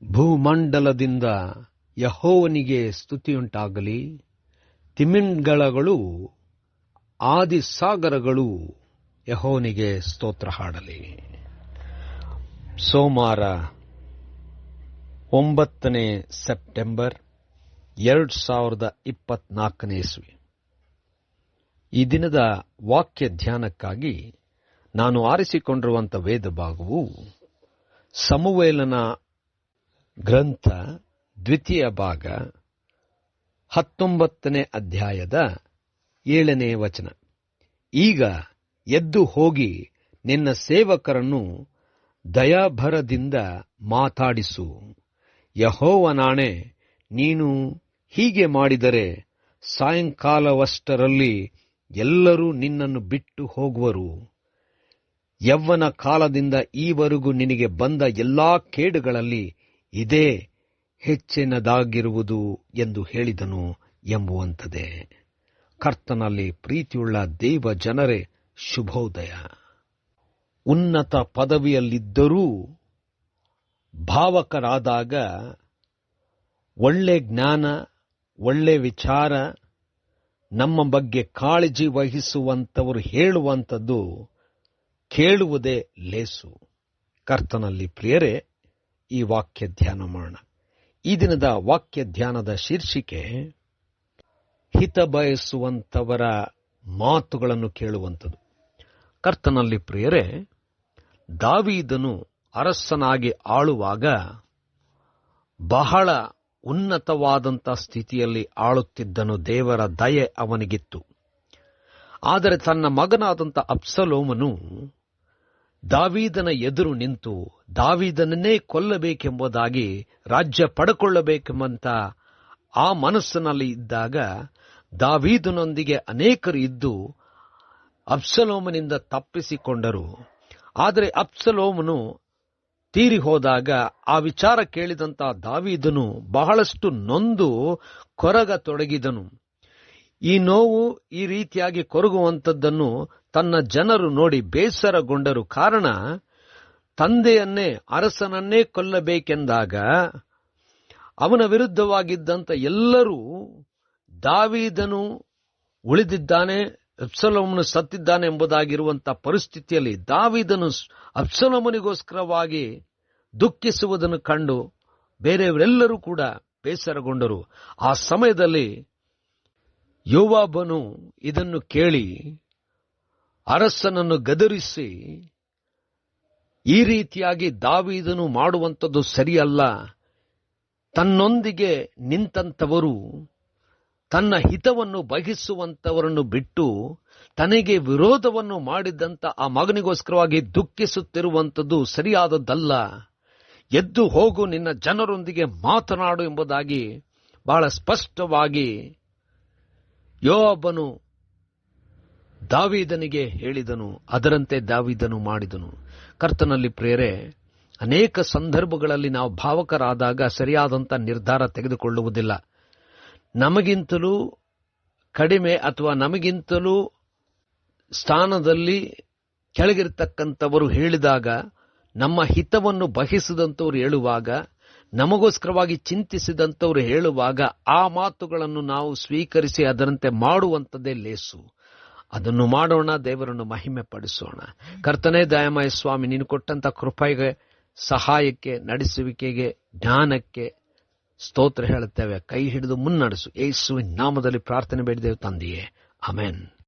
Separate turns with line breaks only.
ಭೂಮಂಡಲದಿಂದ ಯೆಹೋವನಿಗೆ ಸ್ತುತಿಯುಂಟಾಗಲಿ. ತಿಮಿಂಗಳಗಳು, ಆದಿಸಾಗರಗಳು ಯೆಹೋವನಿಗೆ ಸ್ತೋತ್ರ ಹಾಡಲಿ. ಸೋಮವಾರ 9 ಸೆಪ್ಟೆಂಬರ್ 2024 ಇಸ್ವಿ. ಈ ದಿನದ ವಾಕ್ಯ ಧ್ಯಾನಕ್ಕಾಗಿ ನಾನು ಆರಿಸಿಕೊಂಡಿರುವಂಥ ವೇದ ಭಾಗವು ಸಮುವೇಲನ ಗ್ರಂಥ 2ನೇ ಭಾಗ 19ನೇ ಅಧ್ಯಾಯದ 7ನೇ ವಚನ. ಈಗ ಎದ್ದು ಹೋಗಿ ನಿನ್ನ ಸೇವಕರನ್ನು ದಯಾಭರದಿಂದ ಮಾತಾಡಿಸು. ಯೆಹೋವನಾಣೆ, ನೀನು ಹೀಗೆ ಮಾಡಿದರೆ ಸಾಯಂಕಾಲವಷ್ಟರಲ್ಲಿ ಎಲ್ಲರೂ ನಿನ್ನನ್ನು ಬಿಟ್ಟು ಹೋಗುವರು. ಯೌವನ ಕಾಲದಿಂದ ಈವರೆಗೂ ನಿನಗೆ ಬಂದ ಎಲ್ಲಾ ಕೇಡುಗಳಲ್ಲಿ ಇದೇ ಹೆಚ್ಚಿನದಾಗಿರುವುದು ಎಂದು ಹೇಳಿದನು ಎಂಬುವಂಥದ್ದೇ. ಕರ್ತನಲ್ಲಿ ಪ್ರೀತಿಯುಳ್ಳ ದೇವ ಜನರೇ, ಶುಭೋದಯ. ಉನ್ನತ ಪದವಿಯಲ್ಲಿದ್ದರೂ ಭಾವಕರಾದಾಗ ಒಳ್ಳೆ ಜ್ಞಾನ, ಒಳ್ಳೆ ವಿಚಾರ, ನಮ್ಮ ಬಗ್ಗೆ ಕಾಳಜಿ ವಹಿಸುವಂಥವರು ಹೇಳುವಂಥದ್ದು ಕೇಳುವುದೇ ಲೇಸು. ಕರ್ತನಲ್ಲಿ ಪ್ರಿಯರೇ, ಈ ವಾಕ್ಯ ಧ್ಯಾನ ಮಾಡೋಣ. ಈ ದಿನದ ವಾಕ್ಯ ಧ್ಯಾನದ ಶೀರ್ಷಿಕೆ ಹಿತ ಬಯಸುವಂಥವರ ಮಾತುಗಳನ್ನು ಕೇಳುವಂಥದ್ದು. ಕರ್ತನಲ್ಲಿ ಪ್ರಿಯರೇ, ದಾವೀದನು ಅರಸನಾಗಿ ಆಳುವಾಗ ಬಹಳ ಉನ್ನತವಾದಂಥ ಸ್ಥಿತಿಯಲ್ಲಿ ಆಳುತ್ತಿದ್ದನು. ದೇವರ ದಯೆ ಅವನಿಗಿತ್ತು. ಆದರೆ ತನ್ನ ಮಗನಾದಂಥ ಅಬ್ಸಲೋಮನು ದಾವೀದನ ಎದುರು ನಿಂತು ದಾವೀದನನ್ನೇ ಕೊಲ್ಲಬೇಕೆಂಬುದಾಗಿ, ರಾಜ್ಯ ಪಡೆಕೊಳ್ಳಬೇಕೆಂಬಂತ ಆ ಮನಸ್ಸಿನಲ್ಲಿ ಇದ್ದಾಗ ದಾವೀದನೊಂದಿಗೆ ಅನೇಕರು ಇದ್ದು ಅಬ್ಸಲೋಮನಿಂದ ತಪ್ಪಿಸಿಕೊಂಡರು. ಆದರೆ ಅಬ್ಸಲೋಮನು ತೀರಿ ಹೋದಾಗ ಆ ವಿಚಾರ ಕೇಳಿದಂಥ ದಾವೀದನು ಬಹಳಷ್ಟು ನೊಂದು ಕೊರಗತೊಡಗಿದನು. ಈ ನೋವು ಈ ರೀತಿಯಾಗಿ ಕೊರಗುವಂಥದ್ದನ್ನು ತನ್ನ ಜನರು ನೋಡಿ ಬೇಸರಗೊಂಡರು. ಕಾರಣ, ತಂದೆಯನ್ನೇ ಅರಸನನ್ನೇ ಕೊಲ್ಲಬೇಕೆಂದಾಗ ಅವನ ವಿರುದ್ಧವಾಗಿದ್ದಂಥ ಎಲ್ಲರೂ ದಾವೀದನು ಉಳಿದಿದ್ದಾನೆ, ಅಬ್ಸಲೋಮನು ಸತ್ತಿದ್ದಾನೆ ಎಂಬುದಾಗಿರುವಂಥ ಪರಿಸ್ಥಿತಿಯಲ್ಲಿ ದಾವೀದನು ಅಬ್ಸಲೋಮನಿಗೋಸ್ಕರವಾಗಿ ದುಃಖಿಸುವುದನ್ನು ಕಂಡು ಬೇರೆಯವರೆಲ್ಲರೂ ಕೂಡ ಬೇಸರಗೊಂಡರು. ಆ ಸಮಯದಲ್ಲಿ ಯೋವಾಬನು ಇದನ್ನು ಕೇಳಿ ಅರಸನನ್ನು ಗದರಿಸಿ, ಈ ರೀತಿಯಾಗಿ ದಾವೀದನು ಮಾಡುವಂಥದ್ದು ಸರಿಯಲ್ಲ. ತನ್ನೊಂದಿಗೆ ನಿಂತಂಥವರು, ತನ್ನ ಹಿತವನ್ನು ಬಯಸುವಂಥವರನ್ನು ಬಿಟ್ಟು ತನಗೆ ವಿರೋಧವನ್ನು ಮಾಡಿದಂಥ ಆ ಮಗನಿಗೋಸ್ಕರವಾಗಿ ದುಃಖಿಸುತ್ತಿರುವಂಥದ್ದು ಸರಿಯಾದದ್ದಲ್ಲ. ಎದ್ದು ಹೋಗು, ನಿನ್ನ ಜನರೊಂದಿಗೆ ಮಾತನಾಡು ಎಂಬುದಾಗಿ ಬಹಳ ಸ್ಪಷ್ಟವಾಗಿ ಯೋವಾಬನು ದಾವೀದನಿಗೆ ಹೇಳಿದನು. ಅದರಂತೆ ದಾವೀದನು ಮಾಡಿದನು. ಕರ್ತನಲ್ಲಿ ಪ್ರಿಯರೇ, ಅನೇಕ ಸಂದರ್ಭಗಳಲ್ಲಿ ನಾವು ಭಾವಕರಾದಾಗ ಸರಿಯಾದಂಥ ನಿರ್ಧಾರ ತೆಗೆದುಕೊಳ್ಳುವುದಿಲ್ಲ. ನಮಗಿಂತಲೂ ಕಡಿಮೆ ಅಥವಾ ನಮಗಿಂತಲೂ ಸ್ಥಾನದಲ್ಲಿ ಕೆಳಗಿರ್ತಕ್ಕಂಥವರು ಹೇಳಿದಾಗ, ನಮ್ಮ ಹಿತವನ್ನು ಬಯಸಿದಂಥವ್ರು ಹೇಳುವಾಗ, ನಮಗೋಸ್ಕರವಾಗಿ ಚಿಂತಿಸಿದಂಥವ್ರು ಹೇಳುವಾಗ ಆ ಮಾತುಗಳನ್ನು ನಾವು ಸ್ವೀಕರಿಸಿ ಅದರಂತೆ ಮಾಡುವಂಥದ್ದೇ ಲೇಸು. ಅದನ್ನು ಮಾಡೋಣ, ದೇವರನ್ನು ಮಹಿಮೆ ಪಡಿಸೋಣ. ಕರ್ತನೇ ದಯಾಮಯ ಸ್ವಾಮಿ, ನೀನು ಕೊಟ್ಟಂತ ಕೃಪೆಗೆ, ಸಹಾಯಕ್ಕೆ, ನಡೆಸುವಿಕೆಗೆ, ಜ್ಞಾನಕ್ಕೆ ಸ್ತೋತ್ರ ಹೇಳುತ್ತೇವೆ. ಕೈ ಹಿಡಿದು ಮುನ್ನಡೆಸು. ಯೇಸುವಿನ ನಾಮದಲ್ಲಿ ಪ್ರಾರ್ಥನೆ ಬೇಡಿದೆವು ತಂದೆಯೇ, ಆಮೆನ್.